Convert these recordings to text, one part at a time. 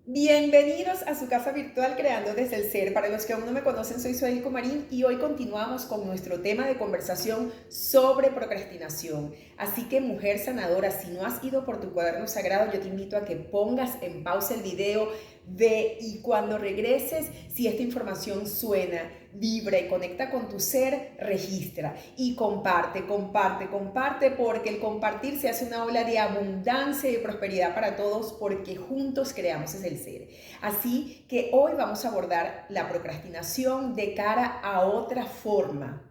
Bienvenidos a su casa virtual Creando desde el Ser. Para los que aún no me conocen, soy Soy Comarín y hoy continuamos con nuestro tema de conversación sobre procrastinación. Así que, mujer sanadora, si no has ido por tu cuaderno sagrado, yo te invito a que pongas en pausa el video, ve y cuando regreses, si esta información suena, vibra y conecta con tu ser, registra y comparte, comparte, comparte, porque el compartir se hace una ola de abundancia y de prosperidad para todos, porque juntos creamos ese el ser. Así que hoy vamos a abordar la procrastinación de cara a otra forma,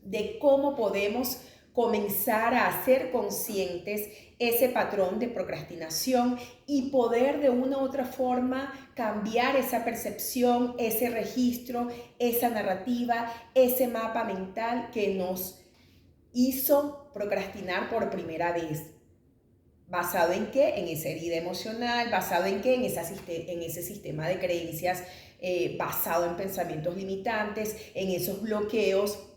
de cómo podemos comenzar a hacer conscientes ese patrón de procrastinación y poder de una u otra forma cambiar esa percepción, ese registro, esa narrativa, ese mapa mental que nos hizo procrastinar por primera vez. ¿Basado en qué? En esa herida emocional, basado en qué? En ese sistema de creencias, basado en pensamientos limitantes, en esos bloqueos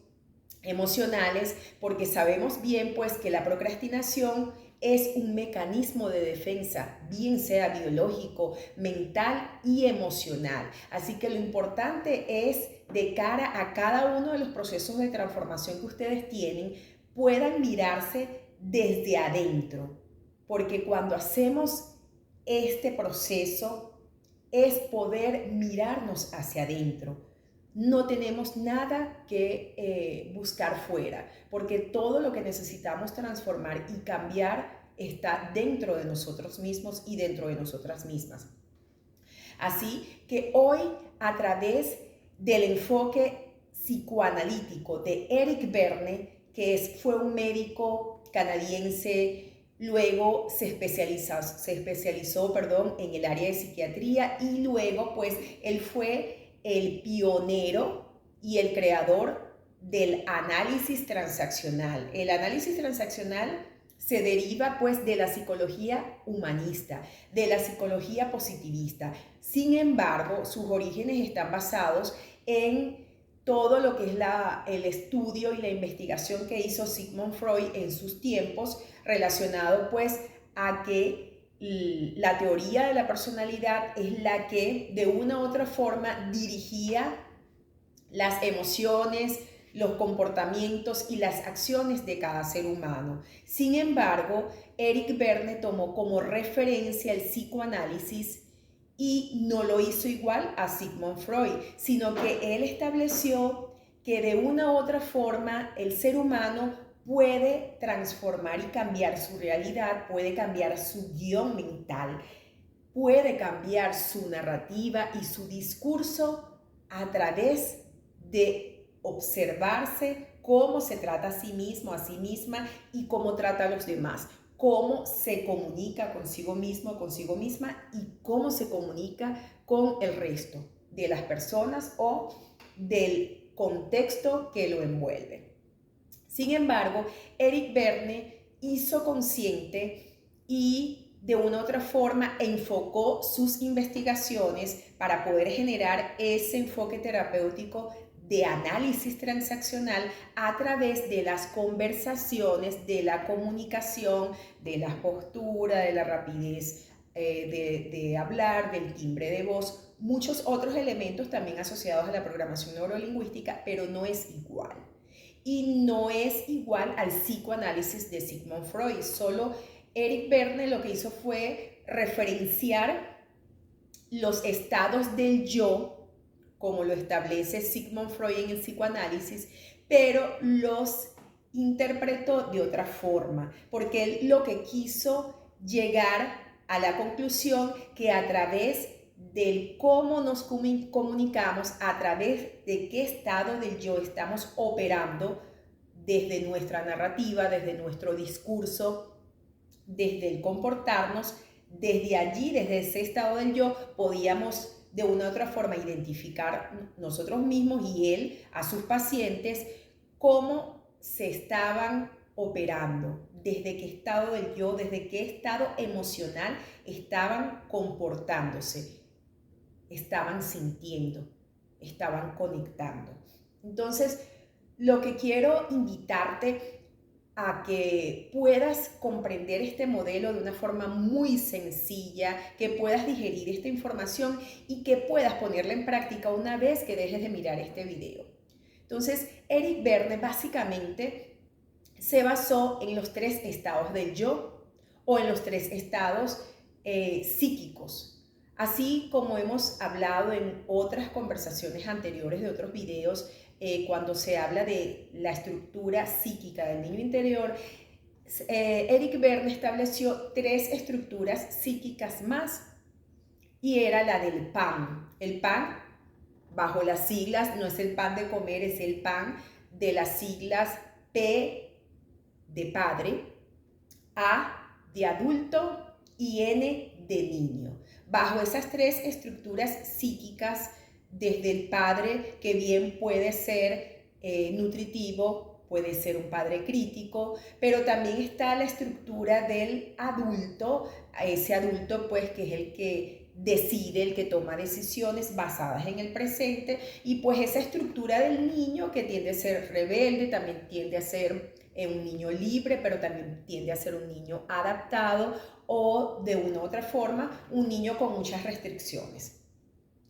emocionales, porque sabemos bien pues que la procrastinación es un mecanismo de defensa, bien sea biológico, mental y emocional. Así que lo importante es, de cara a cada uno de los procesos de transformación que ustedes tienen, puedan mirarse desde adentro, porque cuando hacemos este proceso es poder mirarnos hacia adentro. No tenemos nada que buscar fuera, porque todo lo que necesitamos transformar y cambiar está dentro de nosotros mismos y dentro de nosotras mismas. Así que hoy, a través del enfoque psicoanalítico de Eric Berne, fue un médico canadiense, luego se especializó en el área de psiquiatría y luego pues él fue el pionero y el creador del análisis transaccional. El análisis transaccional se deriva pues de la psicología humanista, de la psicología positivista. Sin embargo, sus orígenes están basados en todo lo que es el estudio y la investigación que hizo Sigmund Freud en sus tiempos, relacionado pues a que la teoría de la personalidad es la que de una u otra forma dirigía las emociones, los comportamientos y las acciones de cada ser humano. Sin embargo, Eric Berne tomó como referencia el psicoanálisis y no lo hizo igual a Sigmund Freud, sino que él estableció que de una u otra forma el ser humano puede transformar y cambiar su realidad, puede cambiar su guión mental, puede cambiar su narrativa y su discurso a través de observarse cómo se trata a sí mismo, a sí misma y cómo trata a los demás, cómo se comunica consigo mismo, consigo misma y cómo se comunica con el resto de las personas o del contexto que lo envuelve. Sin embargo, Eric Berne hizo consciente y de una u otra forma enfocó sus investigaciones para poder generar ese enfoque terapéutico de análisis transaccional a través de las conversaciones, de la comunicación, de la postura, de la rapidez de hablar, del timbre de voz, muchos otros elementos también asociados a la programación neurolingüística, pero no es igual y no es igual al psicoanálisis de Sigmund Freud. Solo Eric Berne lo que hizo fue referenciar los estados del yo, como lo establece Sigmund Freud en el psicoanálisis, pero los interpretó de otra forma, porque él lo que quiso llegar a la conclusión que a través del cómo nos comunicamos, a través de qué estado del yo estamos operando, desde nuestra narrativa, desde nuestro discurso, desde el comportarnos, desde allí, desde ese estado del yo, podíamos de una u otra forma identificar nosotros mismos y él a sus pacientes cómo se estaban operando, desde qué estado del yo, desde qué estado emocional estaban comportándose, estaban sintiendo, estaban conectando. Entonces, lo que quiero invitarte a que puedas comprender este modelo de una forma muy sencilla, que puedas digerir esta información y que puedas ponerla en práctica una vez que dejes de mirar este video. Entonces, Eric Berne básicamente se basó en los 3 estados del yo o en los 3 estados psíquicos. Así como hemos hablado en otras conversaciones anteriores de otros videos, cuando se habla de la estructura psíquica del niño interior, Eric Berne estableció 3 estructuras psíquicas más y era la del PAN. El PAN, bajo las siglas, no es el pan de comer, es el PAN de las siglas P de padre, A de adulto y N de niño. Bajo esas 3 estructuras psíquicas, desde el padre, que bien puede ser nutritivo, puede ser un padre crítico, pero también está la estructura del adulto, ese adulto pues que es el que decide, el que toma decisiones basadas en el presente, y pues esa estructura del niño que tiende a ser rebelde, también tiende a ser un niño libre, pero también tiende a ser un niño adaptado o de una u otra forma un niño con muchas restricciones.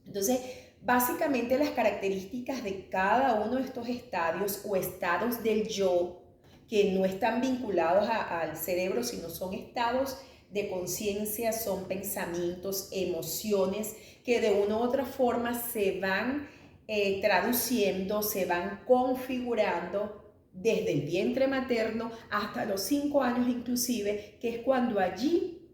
Entonces, básicamente las características de cada uno de estos estadios o estados del yo, que no están vinculados al cerebro, sino son estados de conciencia, son pensamientos, emociones que de una u otra forma se van traduciendo, se van configurando desde el vientre materno hasta los 5 años inclusive, que es cuando allí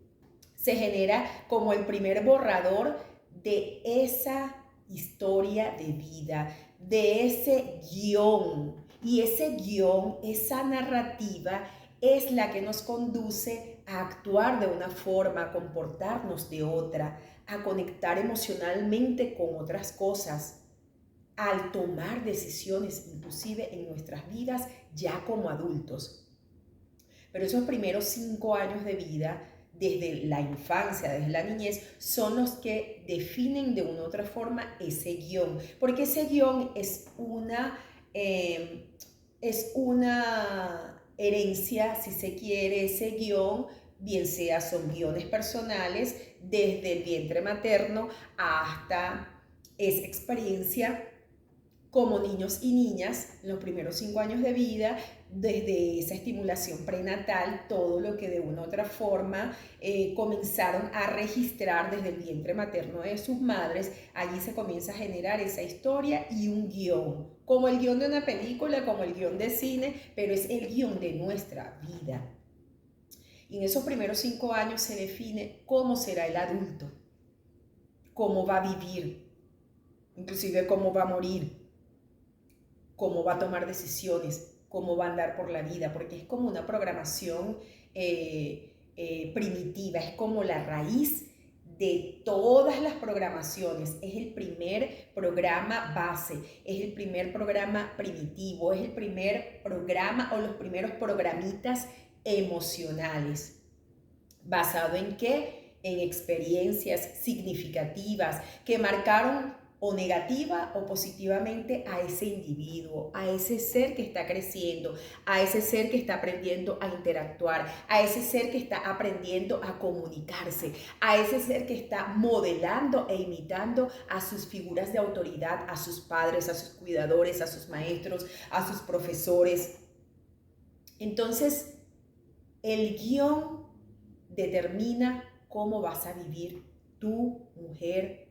se genera como el primer borrador de esa historia de vida, de ese guión. Y ese guión, esa narrativa, es la que nos conduce a actuar de una forma, a comportarnos de otra, a conectar emocionalmente con otras cosas, al tomar decisiones inclusive en nuestras vidas ya como adultos. Pero esos primeros 5 años de vida, desde la infancia, desde la niñez, son los que definen de una u otra forma ese guión, porque ese guión es una herencia, si se quiere, ese guión, bien sea son guiones personales, desde el vientre materno hasta esa experiencia como niños y niñas, en los primeros 5 años de vida, desde esa estimulación prenatal, todo lo que de una u otra forma comenzaron a registrar desde el vientre materno de sus madres, allí se comienza a generar esa historia y un guión, como el guión de una película, como el guión de cine, pero es el guión de nuestra vida. Y en esos primeros 5 años se define cómo será el adulto, cómo va a vivir, inclusive cómo va a morir, cómo va a tomar decisiones, cómo va a andar por la vida, porque es como una programación primitiva, es como la raíz de todas las programaciones, es el primer programa base, es el primer programa primitivo, es el primer programa o los primeros programitas emocionales. ¿Basado en qué? En experiencias significativas que marcaron o negativa o positivamente a ese individuo, a ese ser que está creciendo, a ese ser que está aprendiendo a interactuar, a ese ser que está aprendiendo a comunicarse, a ese ser que está modelando e imitando a sus figuras de autoridad, a sus padres, a sus cuidadores, a sus maestros, a sus profesores. Entonces, el guión determina cómo vas a vivir tú, mujer,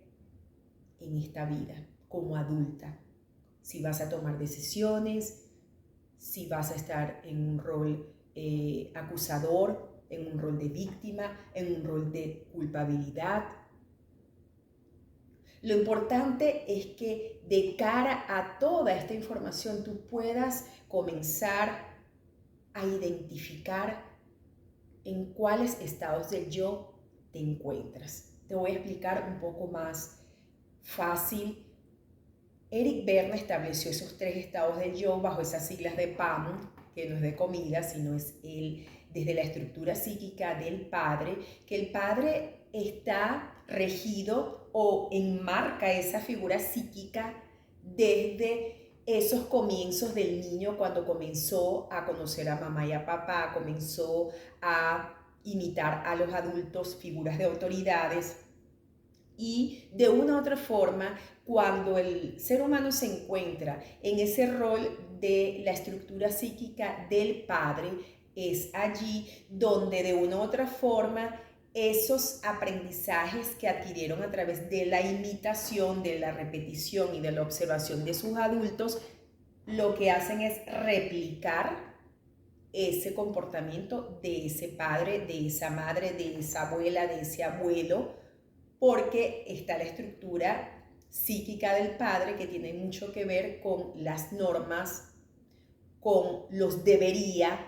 en esta vida como adulta. Si vas a tomar decisiones, si vas a estar en un rol acusador, en un rol de víctima, en un rol de culpabilidad. Lo importante es que de cara a toda esta información tú puedas comenzar a identificar en cuáles estados del yo te encuentras. Te voy a explicar un poco más fácil. Eric Berne estableció esos 3 estados del yo bajo esas siglas de PAM, que no es de comida, sino es desde la estructura psíquica del padre, que el padre está regido o enmarca esa figura psíquica desde esos comienzos del niño cuando comenzó a conocer a mamá y a papá, comenzó a imitar a los adultos, figuras de autoridades, y de una u otra forma, cuando el ser humano se encuentra en ese rol de la estructura psíquica del padre, es allí donde de una u otra forma esos aprendizajes que adquirieron a través de la imitación, de la repetición y de la observación de sus adultos, lo que hacen es replicar ese comportamiento de ese padre, de esa madre, de esa abuela, de ese abuelo, porque está la estructura psíquica del padre que tiene mucho que ver con las normas, con los debería,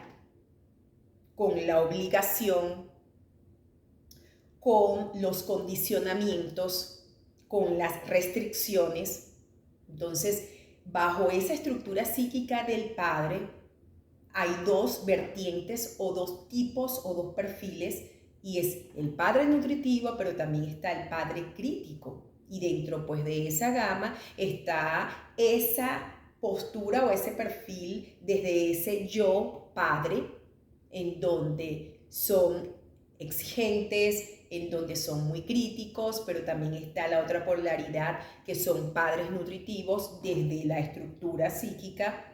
con la obligación, con los condicionamientos, con las restricciones. Entonces, bajo esa estructura psíquica del padre, hay dos vertientes o dos tipos o dos perfiles, y es el padre nutritivo, pero también está el padre crítico. Y dentro pues de esa gama está esa postura o ese perfil desde ese yo padre, en donde son exigentes, en donde son muy críticos, pero también está la otra polaridad que son padres nutritivos desde la estructura psíquica.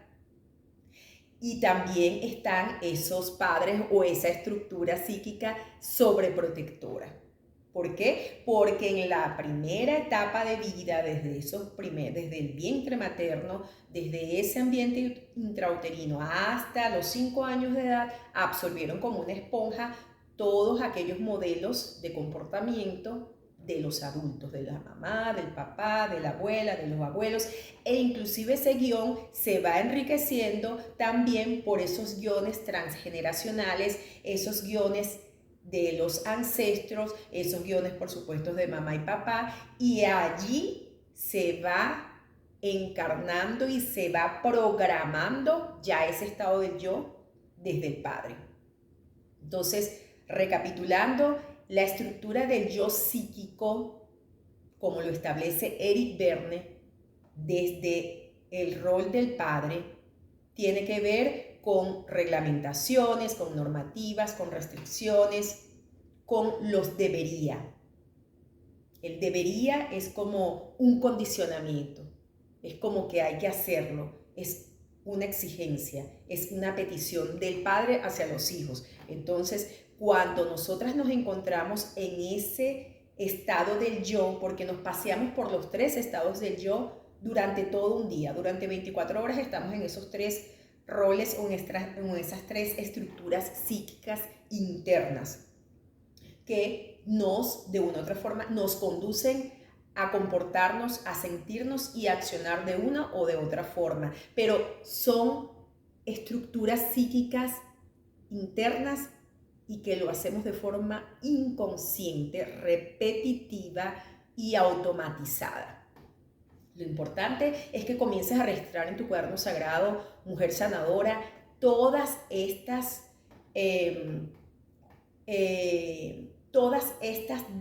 Y también están esos padres o esa estructura psíquica sobreprotectora. ¿Por qué? Porque en la primera etapa de vida, desde el vientre materno, desde ese ambiente intrauterino hasta los 5 años de edad, absorbieron como una esponja todos aquellos modelos de comportamiento de los adultos, de la mamá, del papá, de la abuela, de los abuelos, e inclusive ese guión se va enriqueciendo también por esos guiones transgeneracionales, esos guiones de los ancestros, esos guiones por supuesto de mamá y papá, y allí se va encarnando y se va programando ya ese estado del yo desde el padre. Entonces, recapitulando, la estructura del yo psíquico, como lo establece Eric Berne, desde el rol del padre, tiene que ver con reglamentaciones, con normativas, con restricciones, con los debería. El debería es como un condicionamiento, es como que hay que hacerlo, es una exigencia, es una petición del padre hacia los hijos. Entonces, cuando nosotras nos encontramos en ese estado del yo, porque nos paseamos por los 3 estados del yo durante todo un día, durante 24 horas estamos en esos 3 roles o en esas 3 estructuras psíquicas internas que de una u otra forma, nos conducen a comportarnos, a sentirnos y a accionar de una o de otra forma. Pero son estructuras psíquicas internas y que lo hacemos de forma inconsciente, repetitiva y automatizada. Lo importante es que comiences a registrar en tu cuaderno sagrado, mujer sanadora, todas estas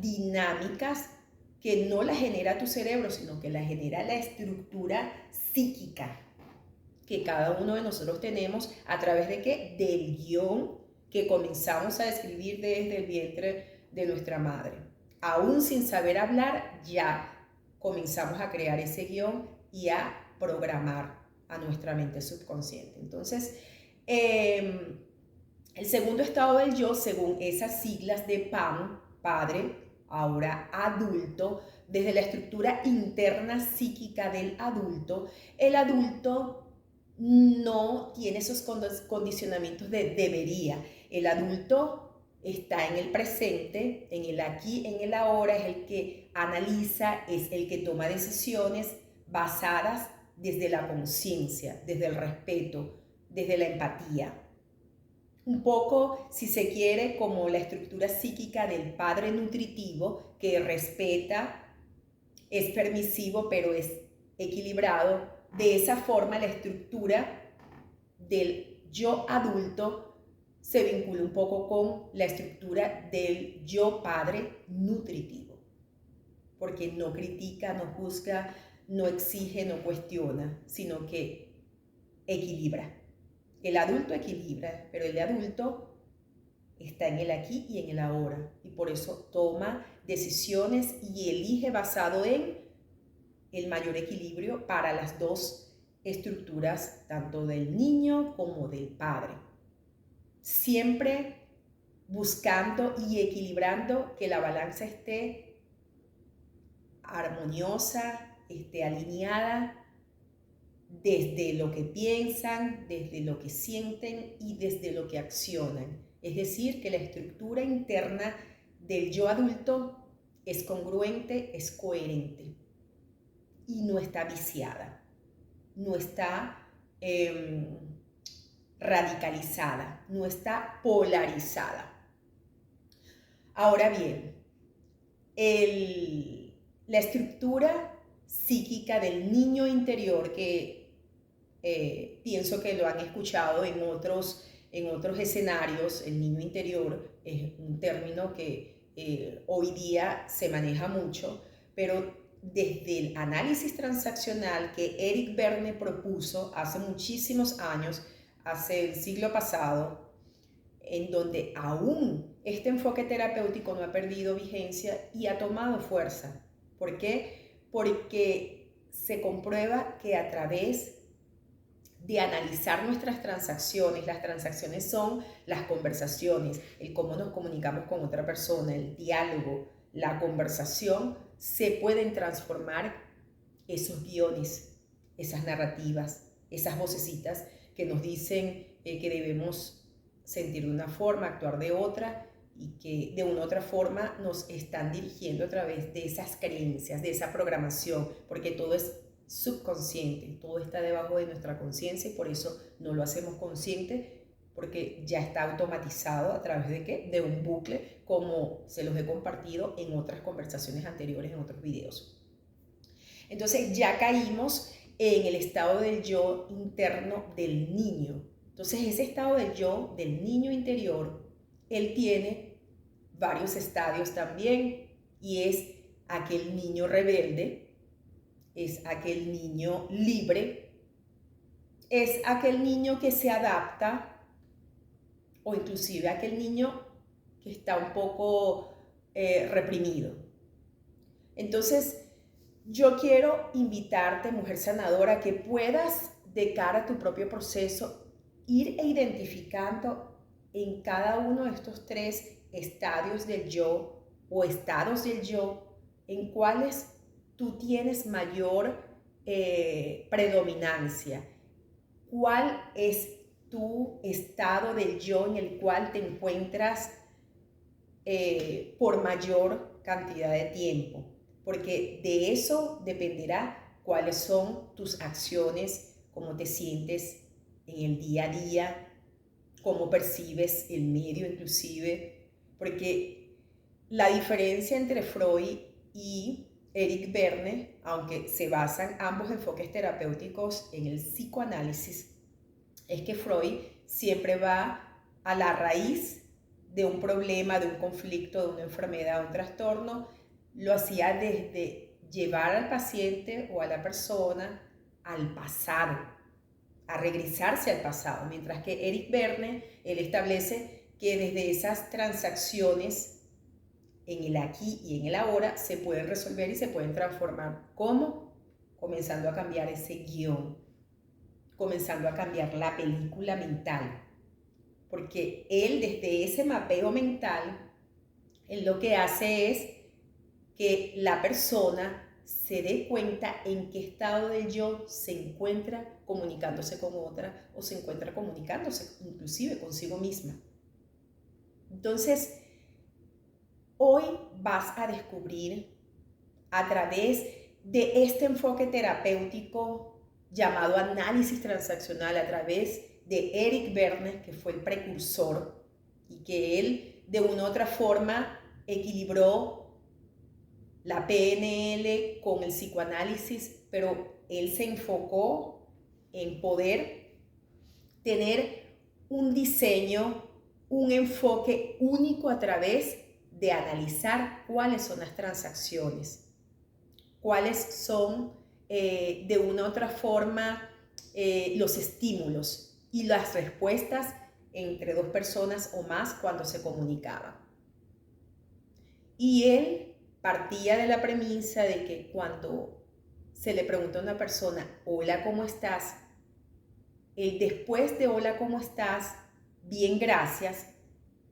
dinámicas que no las genera tu cerebro, sino que las genera la estructura psíquica que cada uno de nosotros tenemos a través de ¿qué? Del guión que comenzamos a escribir desde el vientre de nuestra madre. Aún sin saber hablar, ya comenzamos a crear ese guión y a programar a nuestra mente subconsciente. Entonces, el segundo estado del yo, según esas siglas de PAM, padre, ahora adulto, desde la estructura interna psíquica del adulto, el adulto no tiene esos condicionamientos de debería. El adulto está en el presente, en el aquí, en el ahora, es el que analiza, es el que toma decisiones basadas desde la conciencia, desde el respeto, desde la empatía. Un poco, si se quiere, como la estructura psíquica del padre nutritivo, que respeta, es permisivo, pero es equilibrado. De esa forma, la estructura del yo adulto se vincula un poco con la estructura del yo padre nutritivo, porque no critica, no juzga, no exige, no cuestiona, sino que equilibra. El adulto equilibra, pero el adulto está en el aquí y en el ahora, y por eso toma decisiones y elige basado en el mayor equilibrio para las dos estructuras, tanto del niño como del padre. Siempre buscando y equilibrando que la balanza esté armoniosa, esté alineada desde lo que piensan, desde lo que sienten y desde lo que accionan. Es decir, que la estructura interna del yo adulto es congruente, es coherente y no está viciada, no está radicalizada, no está polarizada. Ahora bien, la estructura psíquica del niño interior, que pienso que lo han escuchado en otros escenarios, el niño interior es un término que hoy día se maneja mucho, pero desde el análisis transaccional que Eric Berne propuso hace muchísimos años, hace el siglo pasado, en donde aún este enfoque terapéutico no ha perdido vigencia y ha tomado fuerza. ¿Por qué? Porque se comprueba que a través de analizar nuestras transacciones, las transacciones son las conversaciones, el cómo nos comunicamos con otra persona, el diálogo, la conversación, se pueden transformar esos guiones, esas narrativas, esas vocecitas que nos dicen que debemos sentir de una forma, actuar de otra, y que de una u otra forma nos están dirigiendo a través de esas creencias, de esa programación, porque todo es subconsciente, todo está debajo de nuestra conciencia y por eso no lo hacemos consciente, porque ya está automatizado a través de ¿qué? De un bucle, como se los he compartido en otras conversaciones anteriores, en otros videos. Entonces ya caímos en el estado del yo interno del niño. Entonces ese estado del yo, del niño interior, él tiene varios estadios también, y es aquel niño rebelde, es aquel niño libre, es aquel niño que se adapta, o inclusive aquel niño que está un poco reprimido. Entonces, yo quiero invitarte, mujer sanadora, a que puedas, de cara a tu propio proceso, ir identificando en cada uno de estos tres estadios del yo o estados del yo, en cuáles tú tienes mayor predominancia. ¿Cuál es tu estado del yo en el cual te encuentras por mayor cantidad de tiempo? Porque de eso dependerá cuáles son tus acciones, cómo te sientes en el día a día, cómo percibes el medio inclusive, porque la diferencia entre Freud y Eric Berne, aunque se basan ambos enfoques terapéuticos en el psicoanálisis, es que Freud siempre va a la raíz de un problema, de un conflicto, de una enfermedad, de un trastorno. Lo hacía desde llevar al paciente o a la persona al pasado, a regresarse al pasado, mientras que Eric Berne, él establece que desde esas transacciones en el aquí y en el ahora se pueden resolver y se pueden transformar. ¿Cómo? Comenzando a cambiar ese guión, comenzando a cambiar la película mental, porque él desde ese mapeo mental, él lo que hace es que la persona se dé cuenta en qué estado del yo se encuentra comunicándose con otra o se encuentra comunicándose inclusive consigo misma. Entonces, hoy vas a descubrir a través de este enfoque terapéutico llamado análisis transaccional, a través de Eric Berne, que fue el precursor y que él de una u otra forma equilibró la PNL con el psicoanálisis, pero él se enfocó en poder tener un diseño, un enfoque único a través de analizar cuáles son las transacciones, cuáles son de una u otra forma los estímulos y las respuestas entre dos personas o más cuando se comunicaban. Y él partía de la premisa de que cuando se le pregunta a una persona, hola, ¿cómo estás? El después de hola, ¿cómo estás? Bien, gracias.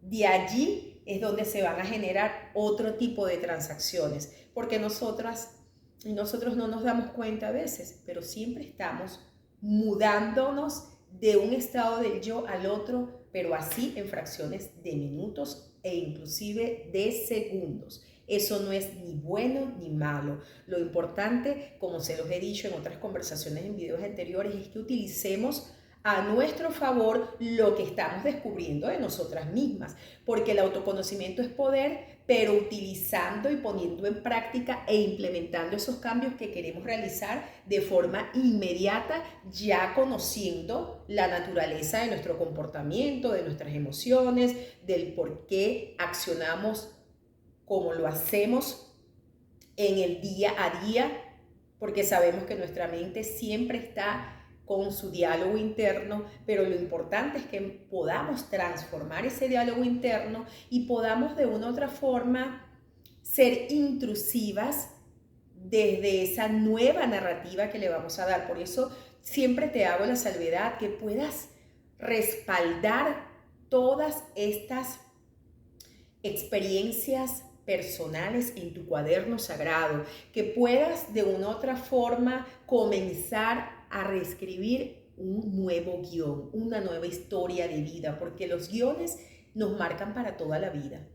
De allí es donde se van a generar otro tipo de transacciones, porque nosotros no nos damos cuenta a veces, pero siempre estamos mudándonos de un estado del yo al otro, pero así en fracciones de minutos e inclusive de segundos. Eso no es ni bueno ni malo. Lo importante, como se los he dicho en otras conversaciones en videos anteriores, es que utilicemos a nuestro favor lo que estamos descubriendo de nosotras mismas, porque el autoconocimiento es poder, pero utilizando y poniendo en práctica e implementando esos cambios que queremos realizar de forma inmediata, ya conociendo la naturaleza de nuestro comportamiento, de nuestras emociones, del por qué accionamos como lo hacemos en el día a día, porque sabemos que nuestra mente siempre está con su diálogo interno, pero lo importante es que podamos transformar ese diálogo interno y podamos de una u otra forma ser intrusivas desde esa nueva narrativa que le vamos a dar. Por eso siempre te hago la salvedad que puedas respaldar todas estas experiencias personales en tu cuaderno sagrado, que puedas de una u otra forma comenzar a reescribir un nuevo guión, una nueva historia de vida, porque los guiones nos marcan para toda la vida.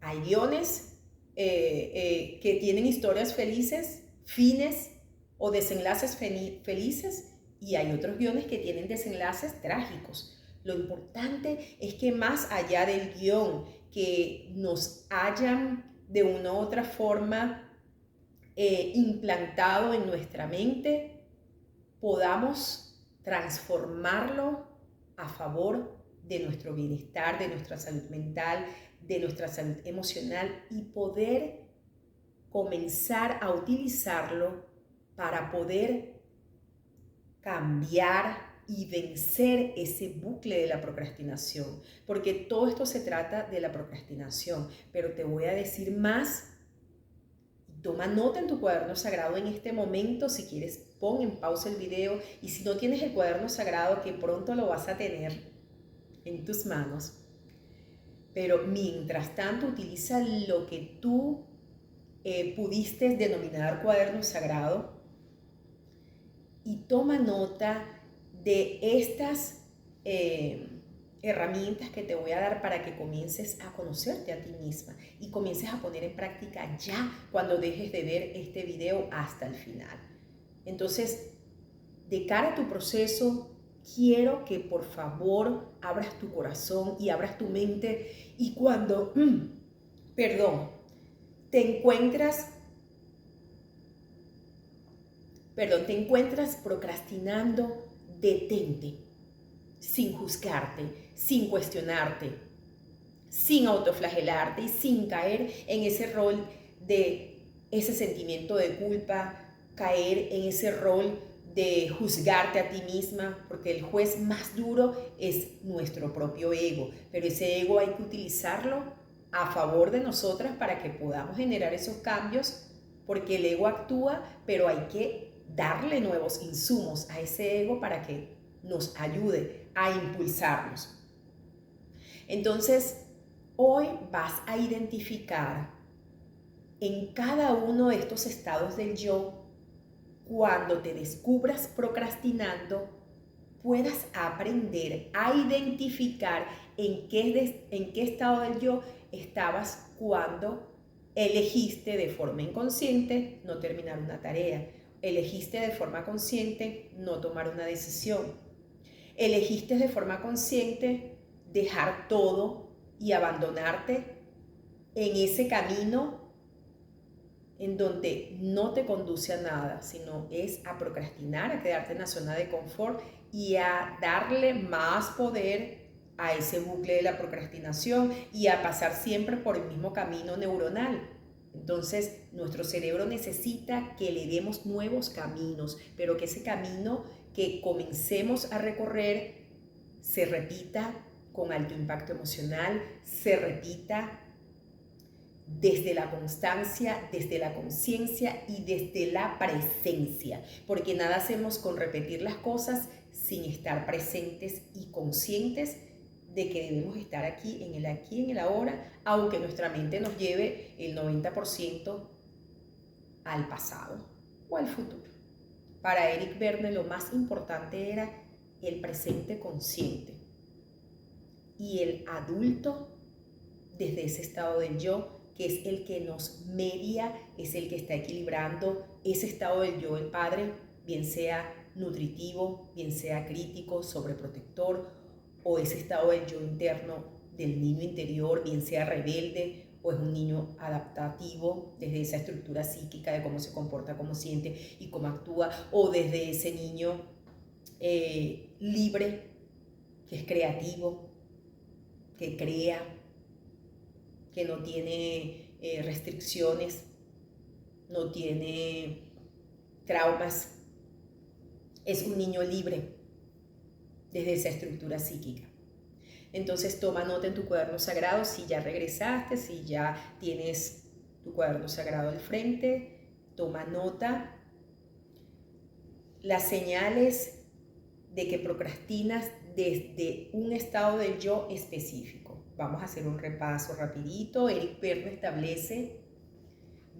Hay guiones que tienen historias felices, fines o desenlaces felices, y hay otros guiones que tienen desenlaces trágicos. Lo importante es que más allá del guión que nos hayan de una u otra forma implantado en nuestra mente, podamos transformarlo a favor de nuestro bienestar, de nuestra salud mental, de nuestra salud emocional y poder comenzar a utilizarlo para poder cambiar y vencer ese bucle de la procrastinación, porque todo esto se trata de la procrastinación, pero te voy a decir más. Toma nota en tu cuaderno sagrado en este momento. Si quieres, pon en pausa el video, y si no tienes el cuaderno sagrado, que pronto lo vas a tener en tus manos, pero mientras tanto utiliza lo que tú pudiste denominar cuaderno sagrado y toma nota de estas herramientas que te voy a dar para que comiences a conocerte a ti misma y comiences a poner en práctica ya cuando dejes de ver este video hasta el final. Entonces, de cara a tu proceso, quiero que por favor abras tu corazón y abras tu mente, y cuando, te encuentras procrastinando, detente, sin juzgarte, sin cuestionarte, sin autoflagelarte y sin caer en ese rol de ese sentimiento de culpa, caer en ese rol de juzgarte a ti misma, porque el juez más duro es nuestro propio ego, pero ese ego hay que utilizarlo a favor de nosotras para que podamos generar esos cambios, porque el ego actúa, pero hay que darle nuevos insumos a ese ego para que nos ayude a impulsarnos. Entonces, hoy vas a identificar en cada uno de estos estados del yo, cuando te descubras procrastinando, puedas aprender a identificar en qué estado del yo estabas cuando elegiste de forma inconsciente no terminar una tarea, elegiste de forma consciente no tomar una decisión, elegiste de forma consciente dejar todo y abandonarte en ese camino en donde no te conduce a nada, sino es a procrastinar, a quedarte en la zona de confort y a darle más poder a ese bucle de la procrastinación y a pasar siempre por el mismo camino neuronal. Entonces, nuestro cerebro necesita que le demos nuevos caminos, pero que ese camino que comencemos a recorrer se repita con alto impacto emocional, se repita desde la constancia, desde la conciencia y desde la presencia, porque nada hacemos con repetir las cosas sin estar presentes y conscientes de que debemos estar aquí, en el ahora, aunque nuestra mente nos lleve el 90% al pasado o al futuro. Para Eric Berne lo más importante era el presente consciente y el adulto desde ese estado del yo, que es el que nos media, es el que está equilibrando ese estado del yo, el padre, bien sea nutritivo, bien sea crítico, sobreprotector, o ese estado del yo interno del niño interior, bien sea rebelde, o es un niño adaptativo desde esa estructura psíquica de cómo se comporta, cómo siente y cómo actúa, o desde ese niño libre, que es creativo, que crea, que no tiene restricciones, no tiene traumas, es un niño libre desde esa estructura psíquica. Entonces toma nota en tu cuaderno sagrado si ya regresaste, si ya tienes tu cuaderno sagrado al frente, toma nota. Las señales de que procrastinas desde un estado del yo específico. Vamos a hacer un repaso rapidito. Eric Berne establece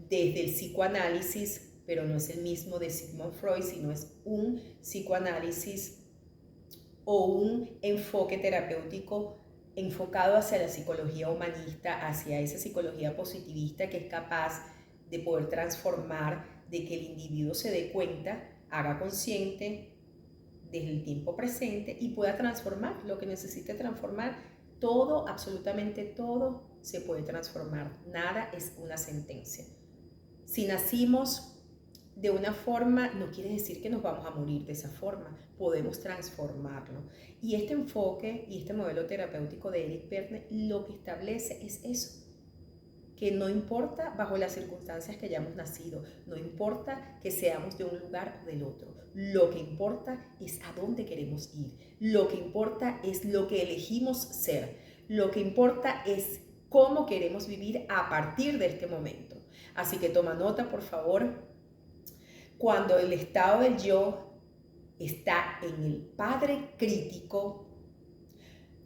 desde el psicoanálisis, pero no es el mismo de Sigmund Freud, sino es un psicoanálisis o un enfoque terapéutico enfocado hacia la psicología humanista, hacia esa psicología positivista que es capaz de poder transformar, de que el individuo se dé cuenta, haga consciente desde el tiempo presente y pueda transformar lo que necesite transformar. Todo, absolutamente todo se puede transformar. Nada es una sentencia. Si nacimos de una forma, no quiere decir que nos vamos a morir de esa forma. Podemos transformarlo. Y este enfoque y este modelo terapéutico de Eric Berne lo que establece es eso. Que no importa bajo las circunstancias que hayamos nacido, no importa que seamos de un lugar o del otro, lo que importa es a dónde queremos ir, lo que importa es lo que elegimos ser, lo que importa es cómo queremos vivir a partir de este momento. Así que toma nota, por favor, cuando el estado del yo está en el padre crítico,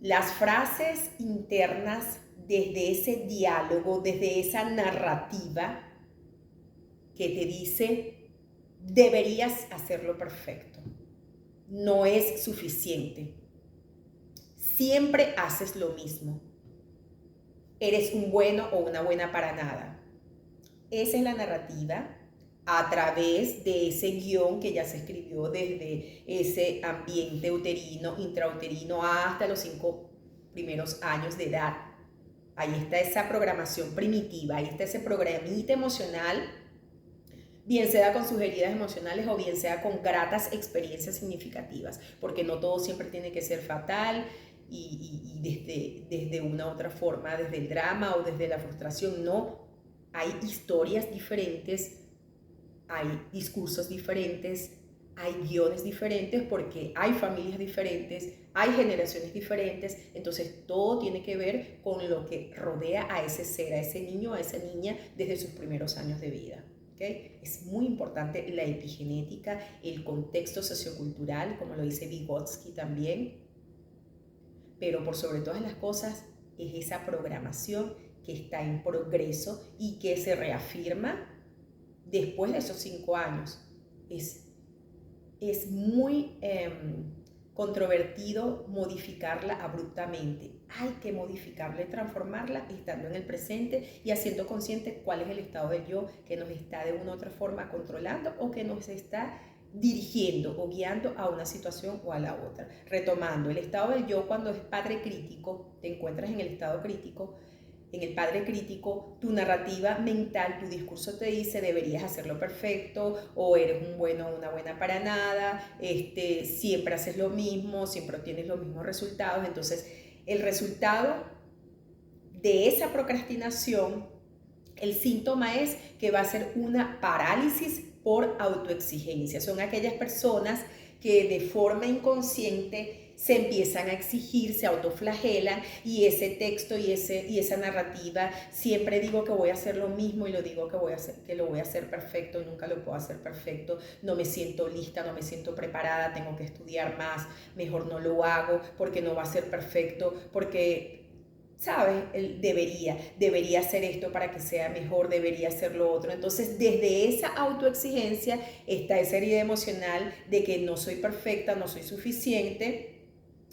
las frases internas desde ese diálogo, desde esa narrativa que te dice, deberías hacerlo perfecto, no es suficiente, siempre haces lo mismo, eres un bueno o una buena para nada. Esa es la narrativa a través de ese guión que ya se escribió desde ese ambiente uterino, intrauterino hasta los 5 primeros años de edad. Ahí está esa programación primitiva, ahí está ese programita emocional, bien sea con sus heridas emocionales o bien sea con gratas experiencias significativas, porque no todo siempre tiene que ser fatal y desde una u otra forma, desde el drama o desde la frustración, no. Hay historias diferentes, hay discursos diferentes, hay guiones diferentes porque hay familias diferentes, hay generaciones diferentes, entonces todo tiene que ver con lo que rodea a ese ser, a ese niño, a esa niña desde sus primeros años de vida. ¿Okay? Es muy importante la epigenética, el contexto sociocultural, como lo dice Vygotsky también, pero por sobre todas las cosas es esa programación que está en progreso y que se reafirma después de esos 5 años. Es muy controvertido modificarla abruptamente. Hay que modificarla y transformarla estando en el presente y haciendo consciente cuál es el estado del yo que nos está de una u otra forma controlando o que nos está dirigiendo o guiando a una situación o a la otra. Retomando, el estado del yo cuando es padre crítico, te encuentras en el estado crítico, en el padre crítico, tu narrativa mental, tu discurso te dice deberías hacerlo perfecto o eres un bueno o una buena para nada, siempre haces lo mismo, siempre obtienes los mismos resultados. Entonces, el resultado de esa procrastinación El síntoma es que va a ser una parálisis por autoexigencia. Son aquellas personas que de forma inconsciente se empiezan a exigir, se autoflagelan y ese texto y esa narrativa, siempre digo que voy a hacer lo mismo y lo digo que lo voy a hacer perfecto y nunca lo puedo hacer perfecto, no me siento lista, no me siento preparada, tengo que estudiar más, mejor no lo hago porque no va a ser perfecto, porque ¿sabes? Debería hacer esto para que sea mejor, debería hacer lo otro. Entonces, desde esa autoexigencia está esa herida emocional de que no soy perfecta, no soy suficiente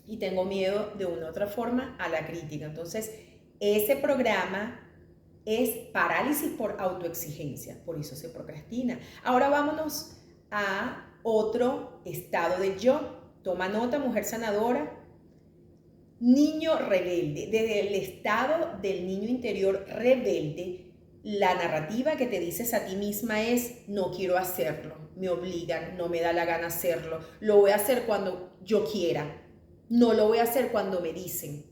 y tengo miedo de una u otra forma a la crítica. Entonces, ese programa es parálisis por autoexigencia, por eso se procrastina. Ahora vámonos a otro estado del yo. Toma nota, mujer sanadora. Niño rebelde, desde el estado del niño interior rebelde, la narrativa que te dices a ti misma es: no quiero hacerlo, me obligan, no me da la gana hacerlo, lo voy a hacer cuando yo quiera, no lo voy a hacer cuando me dicen.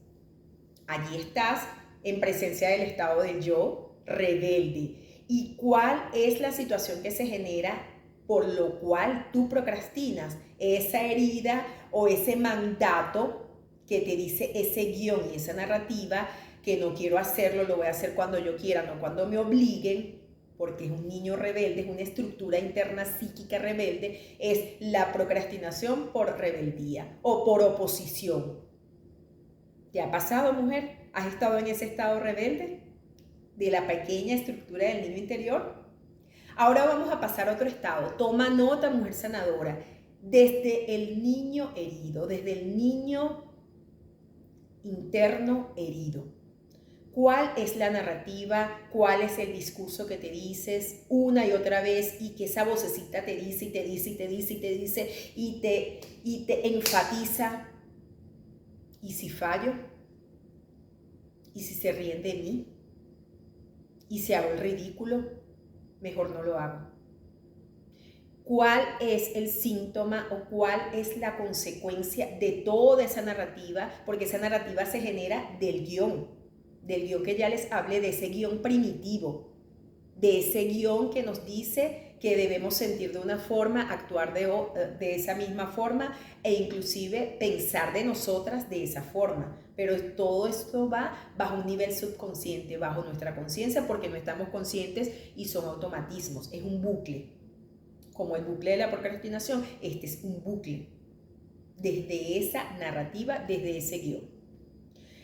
Allí estás en presencia del estado del yo rebelde. ¿Y cuál es la situación que se genera por lo cual tú procrastinas? Esa herida o ese mandato que te dice ese guión y esa narrativa que no quiero hacerlo, lo voy a hacer cuando yo quiera, no cuando me obliguen, porque es un niño rebelde, es una estructura interna psíquica rebelde, es la procrastinación por rebeldía o por oposición. ¿Te ha pasado, mujer? ¿Has estado en ese estado rebelde de la pequeña estructura del niño interior? Ahora vamos a pasar a otro estado. Toma nota, mujer sanadora. Desde el niño herido, desde el niño interno herido. ¿Cuál es la narrativa? ¿Cuál es el discurso que te dices una y otra vez y que esa vocecita te dice y te dice y te dice y te dice y te enfatiza? ¿Y si fallo? ¿Y si se ríen de mí? ¿Y si hago el ridículo? Mejor no lo hago. ¿Cuál es el síntoma o cuál es la consecuencia de toda esa narrativa? Porque esa narrativa se genera del guión que ya les hablé, de ese guión primitivo, de ese guión que nos dice que debemos sentir de una forma, actuar de esa misma forma e inclusive pensar de nosotras de esa forma. Pero todo esto va bajo un nivel subconsciente, bajo nuestra conciencia, porque no estamos conscientes y son automatismos, es un bucle. Como el bucle de la procrastinación, este es un bucle desde esa narrativa, desde ese guión.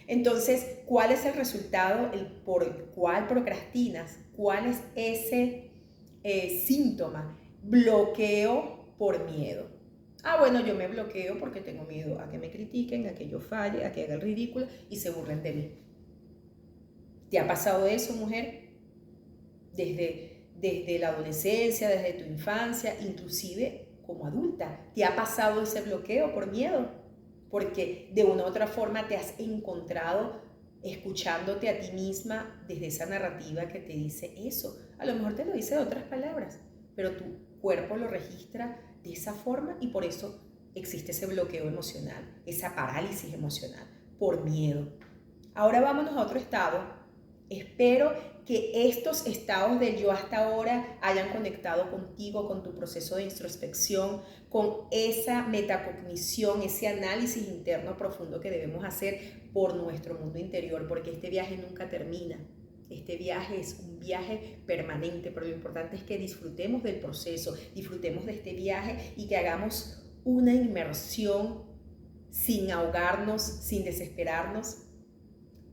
Entonces, ¿cuál es el resultado por el cual procrastinas? ¿Cuál es ese síntoma? Bloqueo por miedo. Bueno, yo me bloqueo porque tengo miedo a que me critiquen, a que yo falle, a que haga el ridículo y se burlen de mí. ¿Te ha pasado eso, mujer? Desde la adolescencia, desde tu infancia, inclusive como adulta. ¿Te ha pasado ese bloqueo por miedo? Porque de una u otra forma te has encontrado escuchándote a ti misma desde esa narrativa que te dice eso. A lo mejor te lo dice de otras palabras, pero tu cuerpo lo registra de esa forma y por eso existe ese bloqueo emocional, esa parálisis emocional por miedo. Ahora vámonos a otro estado. Espero que estos estados del yo hasta ahora hayan conectado contigo, con tu proceso de introspección, con esa metacognición, ese análisis interno profundo que debemos hacer por nuestro mundo interior, porque este viaje nunca termina. Este viaje es un viaje permanente, pero lo importante es que disfrutemos del proceso, disfrutemos de este viaje y que hagamos una inmersión sin ahogarnos, sin desesperarnos,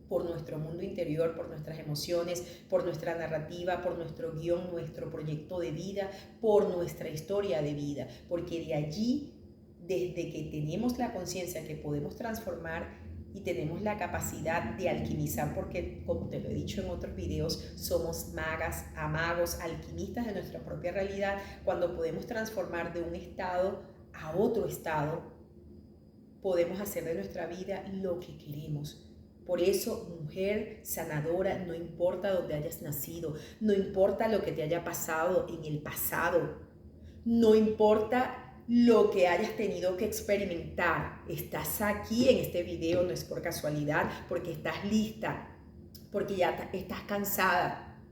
por nuestro mundo interior, por nuestras emociones, por nuestra narrativa, por nuestro guión, nuestro proyecto de vida, por nuestra historia de vida, porque de allí, desde que tenemos la conciencia que podemos transformar y tenemos la capacidad de alquimizar, porque como te lo he dicho en otros videos, somos magas, magos, alquimistas de nuestra propia realidad, cuando podemos transformar de un estado a otro estado, podemos hacer de nuestra vida lo que queremos. Por eso, mujer sanadora, no importa dónde hayas nacido, no importa lo que te haya pasado en el pasado, no importa lo que hayas tenido que experimentar, estás aquí en este video, no es por casualidad, porque estás lista, porque ya estás cansada,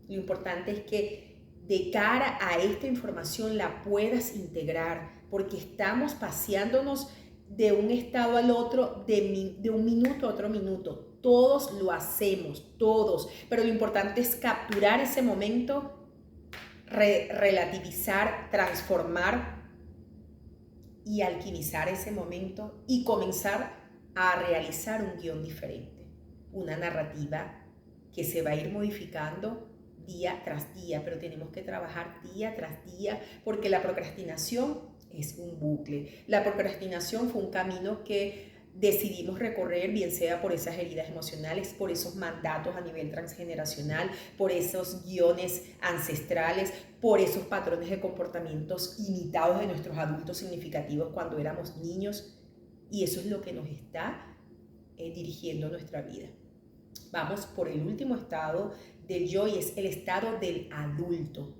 Lo importante es que de cara a esta información la puedas integrar, porque estamos paseándonos de un estado al otro, de un minuto a otro minuto. Todos lo hacemos, todos, pero lo importante es capturar ese momento, relativizar, transformar y alquimizar ese momento y comenzar a realizar un guión diferente, una narrativa que se va a ir modificando día tras día, pero tenemos que trabajar día tras día porque la procrastinación es un bucle. La procrastinación fue un camino que decidimos recorrer, bien sea por esas heridas emocionales, por esos mandatos a nivel transgeneracional, por esos guiones ancestrales, por esos patrones de comportamientos imitados de nuestros adultos significativos cuando éramos niños, y eso es lo que nos está dirigiendo nuestra vida. Vamos por el último estado del yo, y es el estado del adulto.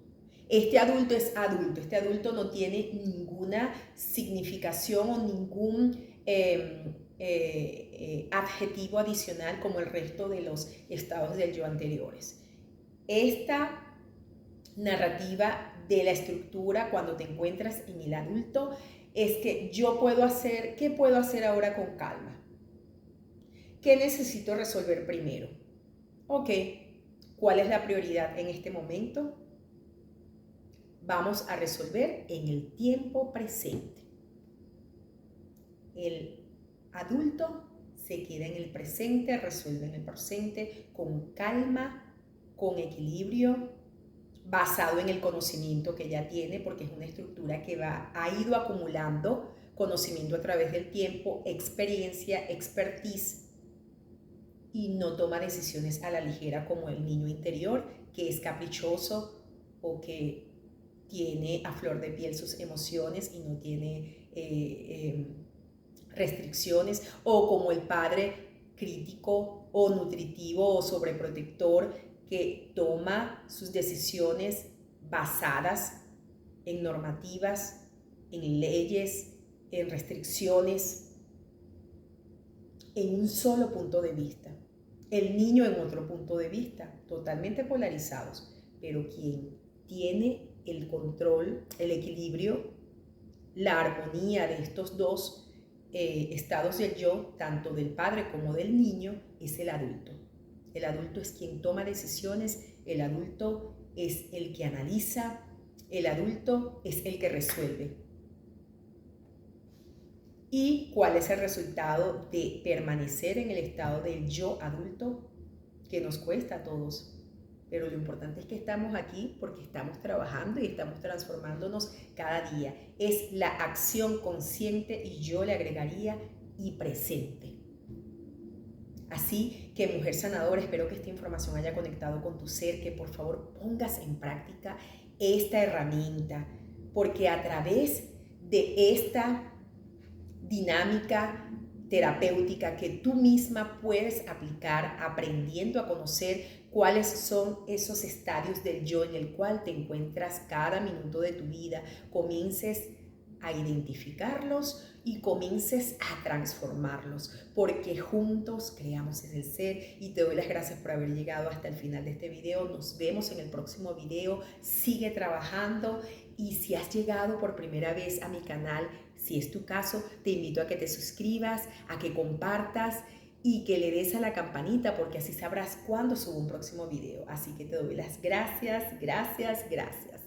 Este adulto no tiene ninguna significación o ningún adjetivo adicional como el resto de los estados del yo anteriores. Esta narrativa de la estructura cuando te encuentras en el adulto es que ¿qué puedo hacer ahora con calma? ¿Qué necesito resolver primero? Ok, ¿cuál es la prioridad en este momento? Vamos a resolver en el tiempo presente. El adulto se queda en el presente, resuelve en el presente con calma, con equilibrio, basado en el conocimiento que ya tiene, porque es una estructura que ha ido acumulando conocimiento a través del tiempo, experiencia, expertise, y no toma decisiones a la ligera como el niño interior, que es caprichoso o que tiene a flor de piel sus emociones y no tiene restricciones, o como el padre crítico o nutritivo o sobreprotector que toma sus decisiones basadas en normativas, en leyes, en restricciones, en un solo punto de vista. El niño en otro punto de vista, totalmente polarizados, pero quien tiene el control, el equilibrio, la armonía de estos dos estados del yo, tanto del padre como del niño, es el adulto. El adulto es quien toma decisiones, el adulto es el que analiza, el adulto es el que resuelve. ¿Y cuál es el resultado de permanecer en el estado del yo adulto? Que nos cuesta a todos. Pero lo importante es que estamos aquí porque estamos trabajando y estamos transformándonos cada día. Es la acción consciente, y yo le agregaría y presente. Así que, mujer sanadora, espero que esta información haya conectado con tu ser, que por favor pongas en práctica esta herramienta, porque a través de esta dinámica terapéutica que tú misma puedes aplicar, aprendiendo a conocer cuáles son esos estadios del yo en el cual te encuentras cada minuto de tu vida, comiences a identificarlos y comiences a transformarlos, porque juntos creamos ese ser. Y te doy las gracias por haber llegado hasta el final de este video. Nos vemos en el próximo video. Sigue trabajando, y si has llegado por primera vez a mi canal, si es tu caso, te invito a que te suscribas, a que compartas y que le des a la campanita, porque así sabrás cuándo subo un próximo video. Así que te doy las gracias, gracias, gracias.